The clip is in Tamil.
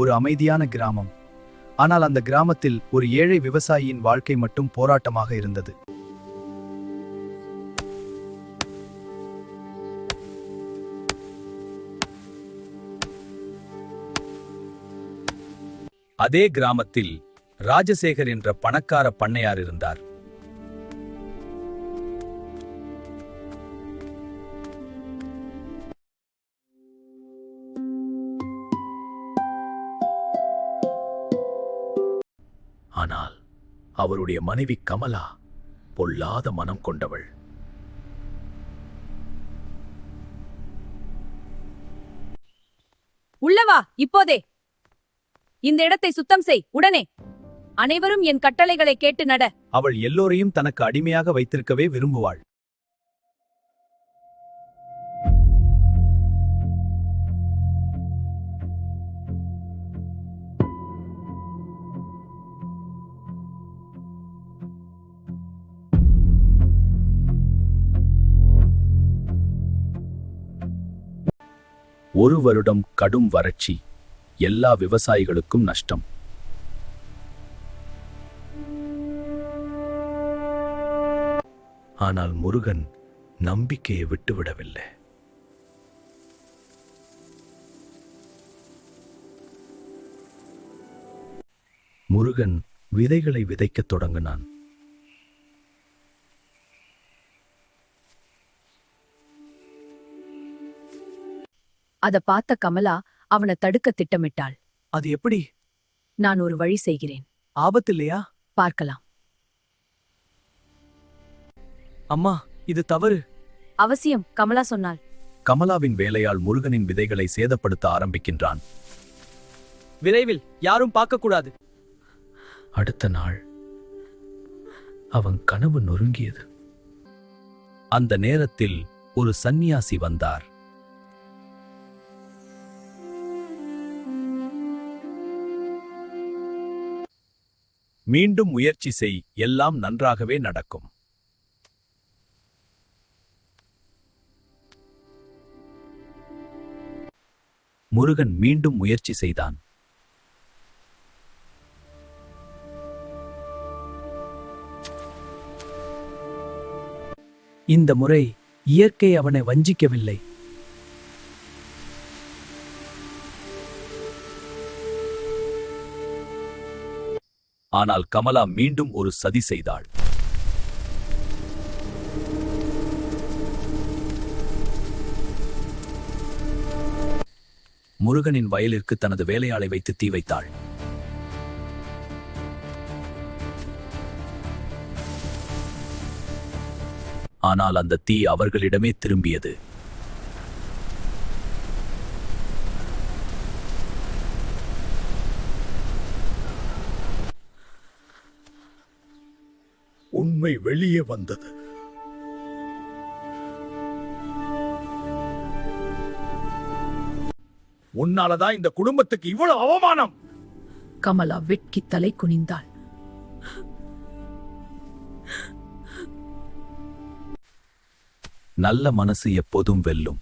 ஒரு அமைதியான கிராமம். ஆனால் அந்த கிராமத்தில் ஒரு ஏழை விவசாயியின் வாழ்க்கை மட்டும் போராட்டமாக இருந்தது. அதே கிராமத்தில் ராஜசேகர் என்ற பணக்கார பண்ணையார் இருந்தார். ஆனால் அவருடைய மனைவி கமலா பொல்லாத மனம் கொண்டவள். உள்ளவா, இப்போதே இந்த இடத்தை சுத்தம் செய், உடனே. அனைவரும் என் கட்டளைகளை கேட்டு நட. அவள் எல்லோரையும் தனக்கு அடிமையாக வைத்திருக்கவே விரும்புவாள். ஒரு வருடம் கடும் வறட்சி, எல்லா விவசாயிகளுக்கும் நஷ்டம். ஆனால் முருகன் நம்பிக்கையை விட்டுவிடவில்லை. முருகன் விதைகளை விதைக்கத் தொடங்கினான். அத பார்த்த கமலா அவனை தடுக்க திட்டமிட்டாள். அது எப்படி? நான் ஒரு வழி செய்கிறேன். ஆபத்தில்லையா? பார்க்கலாம். அம்மா, இது தவறு. அவசியம், கமலா சொன்னாள். கமலாவின் வேலையால் முருகனின் விதைகளை சேதப்படுத்த ஆரம்பிக்கின்றான். விரைவில், யாரும் பார்க்கக்கூடாது. அடுத்த நாள் அவன் கனவு நொறுங்கியது. அந்த நேரத்தில் ஒரு சந்நியாசி வந்தார். மீண்டும் முயற்சி செய், எல்லாம் நன்றாகவே நடக்கும். முருகன் மீண்டும் முயற்சி செய்தான். இந்த முறை இயற்கை அவனை வஞ்சிக்கவில்லை. ஆனால் கமலா மீண்டும் ஒரு சதி செய்தாள். முருகனின் வயலிற்கு தனது வேலையாளை வைத்து தீ வைத்தாள். ஆனால் அந்த தீ அவர்களிடமே திரும்பியது. உண்மை வெளியே வந்தது. உன்னாலதான் இந்த குடும்பத்துக்கு இவ்வளவு அவமானம். கமலா வெட்கி தலை குனிந்தாள். நல்ல மனசு எப்போதும் வெல்லும்.